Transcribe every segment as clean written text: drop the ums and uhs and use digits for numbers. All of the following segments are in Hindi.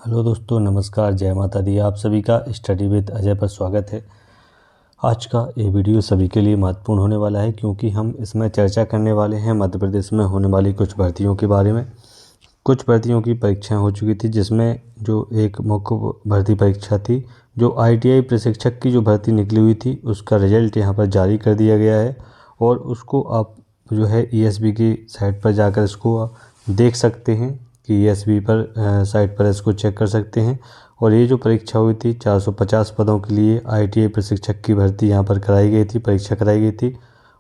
हेलो दोस्तों, नमस्कार, जय माता दी। आप सभी का स्टडी विद अजय पर स्वागत है। आज का ये वीडियो सभी के लिए महत्वपूर्ण होने वाला है क्योंकि हम इसमें चर्चा करने वाले हैं मध्य प्रदेश में होने वाली कुछ भर्तियों के बारे में। कुछ भर्तियों की परीक्षाएं हो चुकी थी, जिसमें जो एक मुख्य भर्ती परीक्षा थी, जो ITI प्रशिक्षक की जो भर्ती निकली हुई थी, उसका रिजल्ट यहाँ पर जारी कर दिया गया है और उसको आप जो है ESB की साइट पर जाकर इसको देख सकते हैं कि ESB पर साइट पर इसको चेक कर सकते हैं। और ये जो परीक्षा हुई थी 450 पदों के लिए ITI प्रशिक्षक की भर्ती यहाँ पर कराई गई थी, परीक्षा कराई गई थी,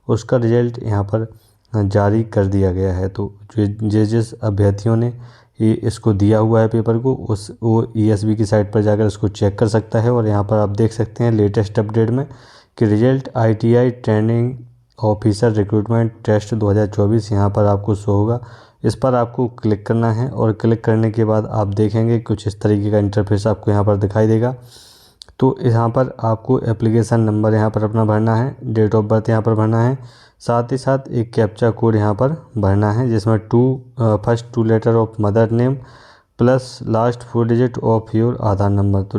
उसका रिजल्ट यहाँ पर जारी कर दिया गया है। तो जिस अभ्यर्थियों ने ये इसको दिया हुआ है पेपर को, वो ESB की साइट पर जाकर इसको चेक कर सकता है। और यहाँ पर आप देख सकते हैं लेटेस्ट अपडेट में कि result ITI training officer recruitment test 2024 यहाँ पर आपको शो होगा। इस पर आपको क्लिक करना है और क्लिक करने के बाद आप देखेंगे कुछ इस तरीके का इंटरफेस आपको यहाँ पर दिखाई देगा। तो यहाँ पर आपको एप्लीकेशन नंबर यहाँ पर अपना भरना है, डेट ऑफ बर्थ यहाँ पर भरना है, साथ ही साथ एक कैप्चा कोड यहाँ पर भरना है, जिसमें first 2 letter of mother name plus last 4 digit of your Aadhaar number. तो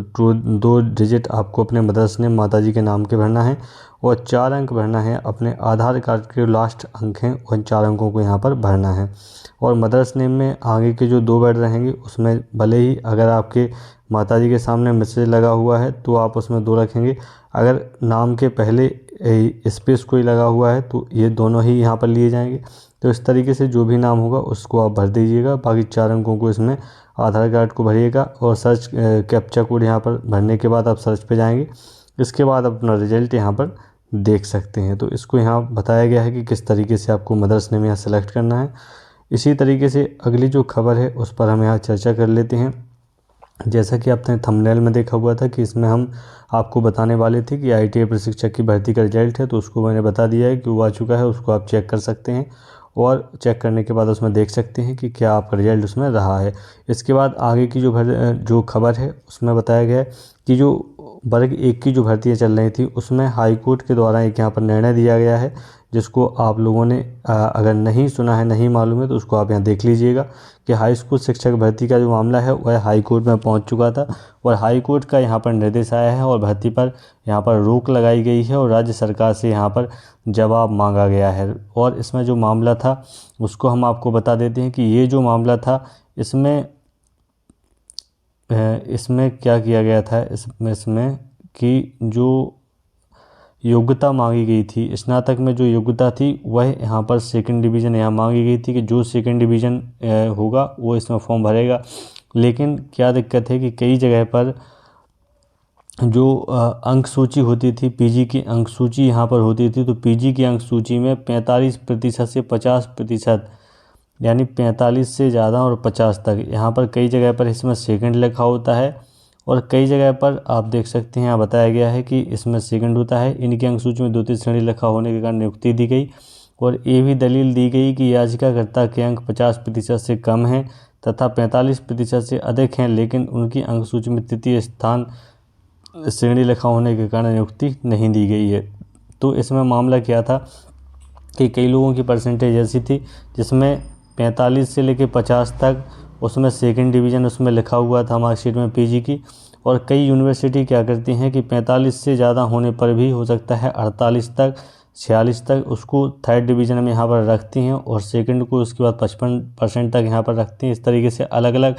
2 डिजिट आपको अपने मदर्स नेम माताजी के नाम के भरना है और 4 अंक भरना है अपने आधार कार्ड के लास्ट अंक हैं, उन 4 अंकों को यहाँ पर भरना है। और मदर्स नेम में आगे के जो 2 वर्ड रहेंगे उसमें भले ही अगर आपके माताजी के सामने मैसेज लगा हुआ है तो आप उसमें 2 रखेंगे, अगर नाम के पहले स्पेस कोई लगा हुआ है तो ये दोनों ही यहाँ पर लिए जाएंगे। तो इस तरीके से जो भी नाम होगा उसको आप भर दीजिएगा, बाकी 4 अंकों को इसमें आधार कार्ड को भरिएगा और सर्च कैप्चा कोड यहाँ पर भरने के बाद आप सर्च पे जाएंगे। इसके बाद अपना रिजल्ट यहाँ पर देख सकते हैं। तो इसको यहाँ बताया गया है कि किस तरीके से आपको मदर्स नेम यहाँ सेलेक्ट करना है। इसी तरीके से अगली जो खबर है उस पर हम यहाँ चर्चा कर लेते हैं। जैसा कि आपने थंबनेल में देखा हुआ था कि इसमें हम आपको बताने वाले थे कि ITI प्रशिक्षक की भर्ती का रिजल्ट है, तो उसको मैंने बता दिया है कि वो आ चुका है। उसको आप चेक कर सकते हैं और चेक करने के बाद उसमें देख सकते हैं कि क्या आपका रिजल्ट उसमें रहा है। इसके बाद आगे की जो खबर है उसमें बताया गया है कि जो वर्ग 1 की जो भर्तियाँ चल रही थी उसमें हाई कोर्ट के द्वारा एक यहाँ पर निर्णय दिया गया है, जिसको आप लोगों ने अगर नहीं सुना है, नहीं मालूम है, तो उसको आप यहाँ देख लीजिएगा कि हाई स्कूल शिक्षक भर्ती का जो मामला है वह हाई कोर्ट में पहुँच चुका था और हाई कोर्ट का यहाँ पर निर्देश आया है और भर्ती पर यहाँ पर रोक लगाई गई है और राज्य सरकार से यहाँ पर जवाब मांगा गया है। और इसमें जो मामला था उसको हम आपको बता देते हैं कि ये जो मामला था इसमें क्या किया गया था, इसमें कि जो योग्यता मांगी गई थी, स्नातक में जो योग्यता थी वह यहाँ पर 2nd डिवीज़न यहाँ मांगी गई थी कि जो 2nd डिवीज़न होगा वो इसमें फॉर्म भरेगा। लेकिन क्या दिक्कत है कि कई जगह पर जो अंक सूची होती थी, PG की अंक सूची यहाँ पर होती थी, तो PG की अंक सूची में 45% से 50%, यानी 45 से ज़्यादा और 50 तक, यहाँ पर कई जगह पर इसमें 2nd लिखा होता है और कई जगह पर आप देख सकते हैं यहाँ बताया गया है कि इसमें 2nd होता है। इनकी अंक सूची में 2-3 श्रेणी लिखा होने के कारण नियुक्ति दी गई और ये भी दलील दी गई कि याचिकाकर्ता के अंक 50% से कम हैं तथा 45% से अधिक हैं, लेकिन उनकी अंक सूची में 3य स्थान श्रेणी लिखा होने के कारण नियुक्ति नहीं दी गई है। तो इसमें मामला क्या था कि कई लोगों की परसेंटेज ऐसी थी जिसमें 45 से लेकर 50 तक उसमें 2nd डिवीज़न उसमें लिखा हुआ था मार्कशीट में PG की। और कई यूनिवर्सिटी क्या करती हैं कि 45 से ज़्यादा होने पर भी हो सकता है 48 तक 46 तक उसको 3rd डिवीज़न में यहाँ पर रखती हैं और 2nd को उसके बाद 55% तक यहाँ पर रखती हैं। इस तरीके से अलग अलग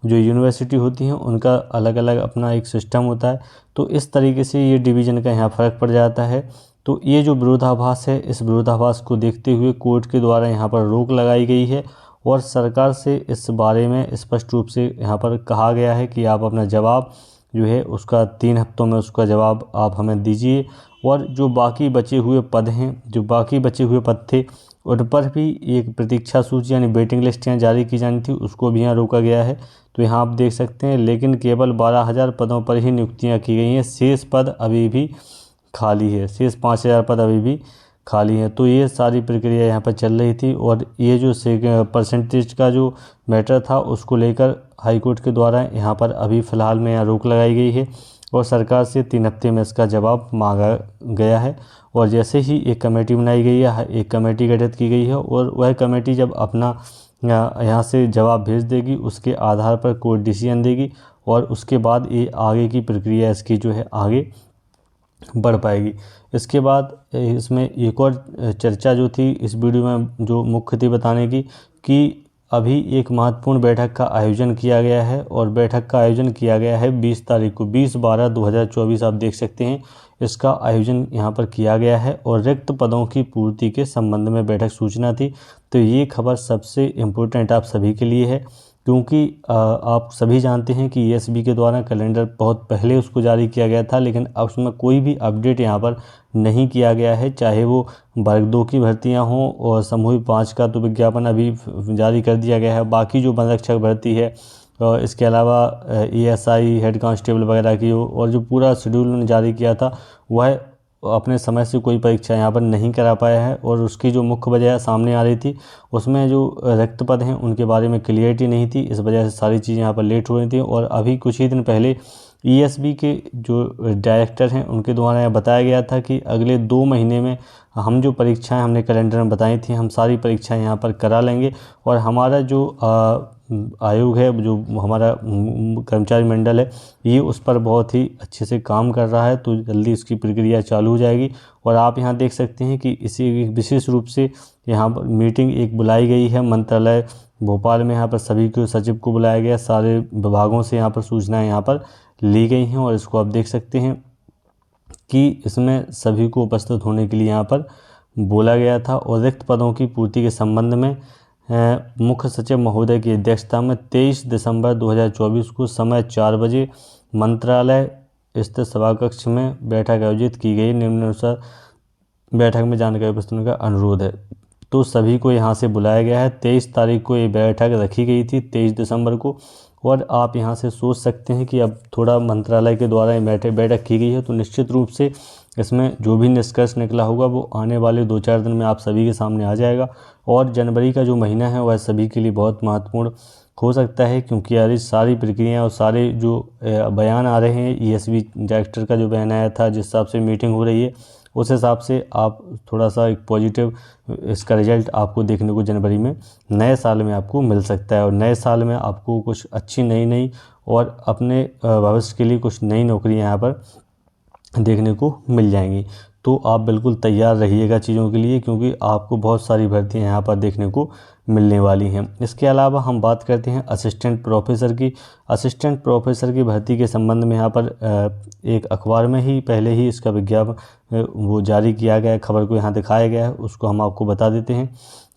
जो यूनिवर्सिटी होती हैं उनका अलग अलग अपना एक सिस्टम होता है। तो इस तरीके से ये डिवीज़न का यहाँ फ़र्क पड़ जाता है। तो ये जो विरोधाभास है, इस विरोधाभास को देखते हुए कोर्ट के द्वारा यहाँ पर रोक लगाई गई है और सरकार से इस बारे में स्पष्ट रूप से यहाँ पर कहा गया है कि आप अपना जवाब जो है उसका 3 हफ्तों में उसका जवाब आप हमें दीजिए। और जो बाकी बचे हुए पद हैं, जो बाकी बचे हुए पद थे, उन पर भी एक प्रतीक्षा सूची यानी वेटिंग लिस्ट यहाँ जारी की जानी थी, उसको भी यहाँ रोका गया है। तो यहाँ आप देख सकते हैं, लेकिन केवल 12,000 पदों पर ही नियुक्तियाँ की गई हैं, शेष पद अभी भी खाली है, शेष 5,000 पद अभी भी खाली है। तो ये सारी प्रक्रिया यहाँ पर चल रही थी और ये जो परसेंटेज का जो मैटर था उसको लेकर हाई कोर्ट के द्वारा यहाँ पर अभी फ़िलहाल में यहाँ रोक लगाई गई है और सरकार से 3 हफ्ते में इसका जवाब मांगा गया है। और जैसे ही एक कमेटी बनाई गई है, एक कमेटी गठित की गई है और वह कमेटी जब अपना यहाँ से जवाब भेज देगी, उसके आधार पर कोई डिसीजन देगी और उसके बाद ये आगे की प्रक्रिया इसकी जो है आगे बढ़ पाएगी। इसके बाद इसमें एक और चर्चा जो थी इस वीडियो में जो मुख्य थी बताने की कि अभी एक महत्वपूर्ण बैठक का आयोजन किया गया है और बैठक का आयोजन किया गया है 20 तारीख को, 20/12/2024 आप देख सकते हैं इसका आयोजन यहाँ पर किया गया है और रिक्त पदों की पूर्ति के संबंध में बैठक सूचना थी। तो ये खबर सबसे इम्पोर्टेंट आप सभी के लिए है क्योंकि आप सभी जानते हैं कि ईएसबी के द्वारा कैलेंडर बहुत पहले उसको जारी किया गया था, लेकिन अब उसमें कोई भी अपडेट यहाँ पर नहीं किया गया है, चाहे वो वर्ग 2 की भर्तियां हों और समूह 5 का तो विज्ञापन अभी जारी कर दिया गया है। बाकी जो वनरक्षक भर्ती है और इसके अलावा एएसआई हेड कांस्टेबल वगैरह की और जो पूरा शेड्यूल उन्होंने जारी किया था वह अपने समय से कोई परीक्षा यहाँ पर नहीं करा पाया है और उसकी जो मुख्य वजह सामने आ रही थी उसमें जो रिक्त पद हैं उनके बारे में क्लियरिटी नहीं थी, इस वजह से सारी चीज़ें यहाँ पर लेट हो रही थी। और अभी कुछ ही दिन पहले ईएसबी के जो डायरेक्टर हैं उनके द्वारा यह बताया गया था कि अगले 2 महीने में हम जो परीक्षाएं हमने कैलेंडर में बताई थी हम सारी परीक्षाएं यहाँ पर करा लेंगे और हमारा जो आयोग है, जो हमारा कर्मचारी मंडल है, ये उस पर बहुत ही अच्छे से काम कर रहा है, तो जल्दी इसकी प्रक्रिया चालू हो जाएगी। और आप यहाँ देख सकते हैं कि इसी विशेष रूप से यहाँ पर मीटिंग एक बुलाई गई है मंत्रालय भोपाल में, यहाँ पर सभी को सचिव को बुलाया गया, सारे विभागों से यहाँ पर सूचनाएं यहाँ पर ली गई हैं और इसको आप देख सकते हैं कि इसमें सभी को उपस्थित होने के लिए यहाँ पर बोला गया था। और रिक्त पदों की पूर्ति के संबंध में मुख्य सचिव महोदय की अध्यक्षता में 23 दिसंबर 2024 को समय 4 बजे मंत्रालय स्थित सभाकक्ष में बैठक आयोजित की गई। निम्नानुसार बैठक में जानकारी प्रस्तुत का अनुरोध है। तो सभी को यहाँ से बुलाया गया है। 23 तारीख को ये बैठक रखी गई थी, 23 दिसंबर को। और आप यहाँ से सोच सकते हैं कि अब थोड़ा मंत्रालय के द्वारा ये बैठक की गई है तो निश्चित रूप से इसमें जो भी निष्कर्ष निकला होगा वो आने वाले 2-4 दिन में आप सभी के सामने आ जाएगा। और जनवरी का जो महीना है वह सभी के लिए बहुत महत्वपूर्ण हो सकता है क्योंकि यार सारी प्रक्रियाएँ और सारे जो बयान आ रहे हैं, ईएसबी डायरेक्टर का जो बयान आया था जिस हिसाब से मीटिंग हो रही है उस हिसाब से आप थोड़ा सा एक पॉजिटिव इसका रिजल्ट आपको देखने को जनवरी में नए साल में आपको मिल सकता है। और नए साल में आपको कुछ अच्छी नई और अपने भविष्य के लिए कुछ नई नौकरियां यहाँ पर देखने को मिल जाएंगी। तो आप बिल्कुल तैयार रहिएगा चीज़ों के लिए क्योंकि आपको बहुत सारी भर्तियां यहाँ पर देखने को मिलने वाली हैं। इसके अलावा हम बात करते हैं असिस्टेंट प्रोफेसर की। असिस्टेंट प्रोफेसर की भर्ती के संबंध में यहाँ पर एक अखबार में ही पहले ही इसका विज्ञापन वो जारी किया गया है, खबर को यहाँ दिखाया गया है, उसको हम आपको बता देते हैं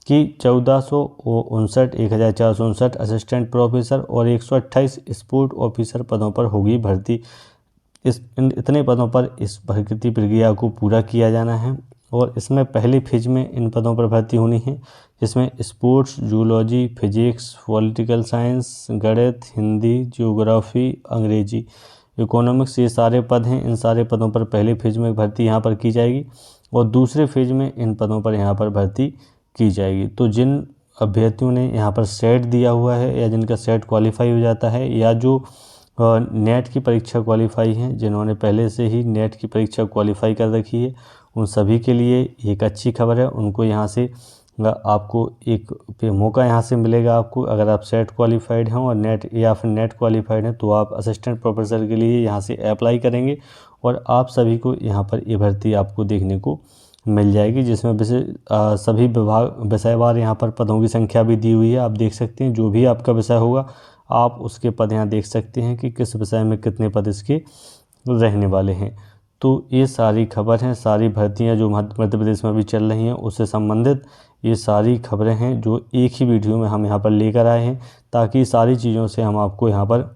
कि 1459 असिस्टेंट प्रोफेसर और 128 स्पोर्ट ऑफिसर पदों पर होगी भर्ती। इतने पदों पर इस भर्ती प्रक्रिया को पूरा किया जाना है और इसमें पहले फेज में इन पदों पर भर्ती होनी है जिसमें sports, zoology, physics, political science, गणित, हिंदी, ज्योग्राफी, अंग्रेजी, इकोनॉमिक्स, ये सारे पद हैं। इन सारे पदों पर पहले फेज में भर्ती यहाँ पर की जाएगी और दूसरे फेज में इन पदों पर यहाँ पर भर्ती की जाएगी। तो जिन अभ्यर्थियों ने यहाँ पर सेट दिया हुआ है या जिनका सेट क्वालिफाई हो जाता है या जो नेट की परीक्षा क्वालिफाई हैं, जिन्होंने पहले से ही नेट की परीक्षा क्वालिफाई कर रखी है, उन सभी के लिए एक अच्छी खबर है। उनको यहाँ से आपको एक मौका यहाँ से मिलेगा आपको, अगर आप सेट क्वालिफाइड हैं और नेट या फिर नेट क्वालिफाइड हैं तो आप असिस्टेंट प्रोफेसर के लिए यहाँ से अप्लाई करेंगे और आप सभी को यहाँ पर ये भर्ती आपको देखने को मिल जाएगी जिसमें सभी विषयवार यहाँ पर पदों की संख्या भी दी हुई है। आप देख सकते हैं जो भी आपका विषय होगा आप उसके पद यहाँ देख सकते हैं कि किस विषय में कितने पद इसके रहने वाले हैं। तो ये सारी खबर हैं, सारी भर्तियाँ जो मध्य प्रदेश में भी चल रही हैं उससे संबंधित ये सारी खबरें हैं जो एक ही वीडियो में हम यहाँ पर लेकर आए हैं ताकि सारी चीज़ों से हम आपको यहाँ पर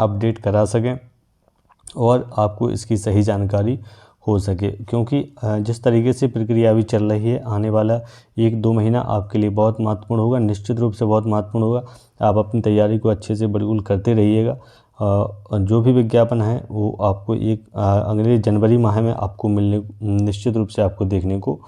अपडेट करा सकें और आपको इसकी सही जानकारी हो सके। क्योंकि जिस तरीके से प्रक्रिया अभी चल रही है आने वाला 1-2 महीना आपके लिए बहुत महत्वपूर्ण होगा, निश्चित रूप से बहुत महत्वपूर्ण होगा। आप अपनी तैयारी को अच्छे से बिल्कुल करते रहिएगा। जो भी विज्ञापन है वो आपको अगले जनवरी माह में आपको निश्चित रूप से आपको देखने को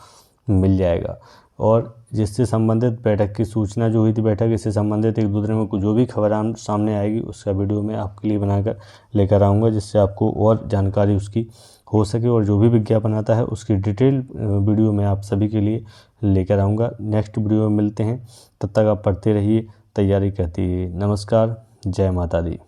मिल जाएगा। और जिससे संबंधित बैठक की सूचना जो हुई थी, बैठक इससे संबंधित 1-2 दिन में जो भी खबर सामने आएगी उसका वीडियो मैं आपके लिए बनाकर लेकर आऊँगा जिससे आपको और जानकारी उसकी हो सके और जो भी विज्ञापन आता है उसकी डिटेल वीडियो मैं आप सभी के लिए लेकर आऊँगा। नेक्स्ट वीडियो में मिलते हैं, तब तक आप पढ़ते रहिए, तैयारी करते रहिए। नमस्कार, जय माता दी।